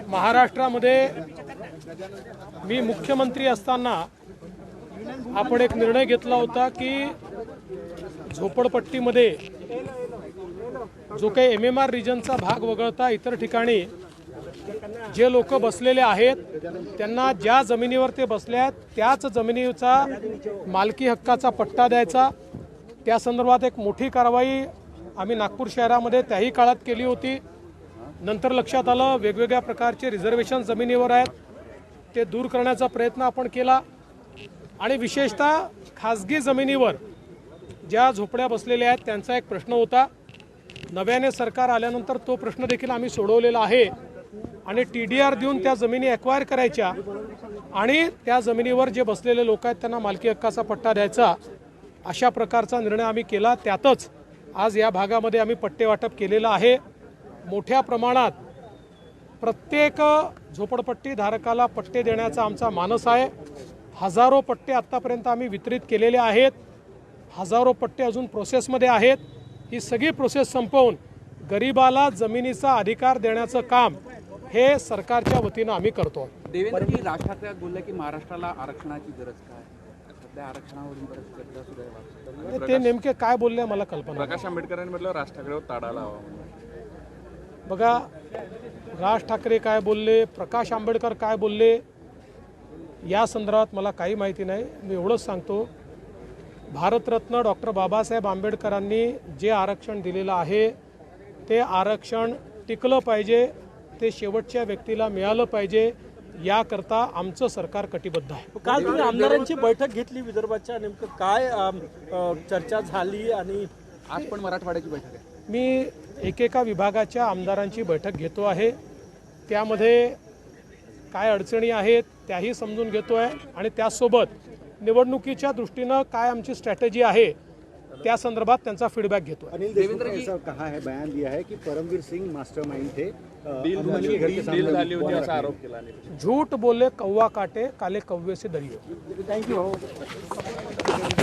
महाराष्ट्रामध्ये मी मुख्यमंत्री असताना आपण एक निर्णय घेतला होता की झोपडपट्टीमध्ये जो काही MMR रिजनचा भाग वगळता इतर ठिकाणी जे लोक बसलेले आहेत त्यांना ज्या जमिनीवर ते बसले आहेत त्याच जमिनीचा मालकी हक्काचा पट्टा द्यायचा। त्या संदर्भात एक मोठी कारवाई आम्ही नागपूर शहरामध्ये त्याही काळात केली होती। नंतर लक्षात आलं वेगवेगळ्या प्रकारचे रिझर्वेशन जमिनीवर आहेत, ते दूर करण्याचा प्रयत्न आपण केला आणि विशेषतः खाजगी जमिनीवर ज्या झोपड्या बसलेल्या आहेत त्यांचा एक प्रश्न होता। नव्याने सरकार आल्यानंतर तो प्रश्न देखील आम्ही सोडवलेला आहे आणि TDR देऊन त्या जमिनी ॲक्वायर करायच्या आणि त्या जमिनीवर जे बसलेले लोक आहेत त्यांना मालकी हक्काचा पट्टा द्यायचा, अशा प्रकारचा निर्णय आम्ही केला। त्यातच आज या भागामध्ये आम्ही पट्टे वाटप केलेलं आहे। मोठ्या प्रमाणात प्रत्येक झोपडपट्टी धारकाला पट्टे देण्याचा आमचा मानस आहे। हजारो पट्टे आत्तापर्यंत आम्ही वितरित केलेले आहेत, हजारो पट्टे अजून प्रोसेसमध्ये आहेत। ही सगळी प्रोसेस संपवून गरिबाला जमिनीचा अधिकार देण्याचं काम हे सरकारच्या वतीनं आम्ही करतो। देवेंद्रजी, राज ठाकरे बोलले की महाराष्ट्राला आरक्षणाची गरज काय, सध्या आरक्षणावरून बरंच चर्चा सुरू आहे। ते नेमके काय बोलले मला कल्पना नाही। प्रकाश आंबेडकरांनी म्हटलं राज ठाकरेवर ताडा लावा। बघा, राज ठाकरे काय बोलले, प्रकाश आंबेडकर काय बोलले या संदर्भात मला काही माहिती नाही। मी एवढंच सांगतो, भारतरत्न डॉक्टर बाबासाहेब आंबेडकरांनी जे आरक्षण दिलेलं आहे ते आरक्षण टिकलं पाहिजे, ते शेवटच्या व्यक्तीला मिळालं पाहिजे, याकरता आमचं सरकार कटिबद्ध आहे। काल तुम्ही आमदारांची बैठक घेतली विदर्भाच्या, नेमकं काय चर्चा झाली आणि आज पण मराठवाड्याची बैठक आहे। मी एकेका विभागाच्या आमदारांची बैठक घेतो आहे, त्यामध्ये काय अडचणी आहेत त्याही समजून घेतो आहे आणि त्यासोबत निवडणुकीच्या दृष्टीनं काय आमची स्ट्रॅटेजी आहे त्या संदर्भात त्यांचा फीडबैक घेतो। अनिल देशमुख ने ऐसा कहा है, बयान दिया है कि परमवीर सिंह मास्टरमाइंड थे, अंबानी के घर के सामने आरोप केला। झूठ बोले कौवा काटे, काले कौवे से डरियो। थँक्यू।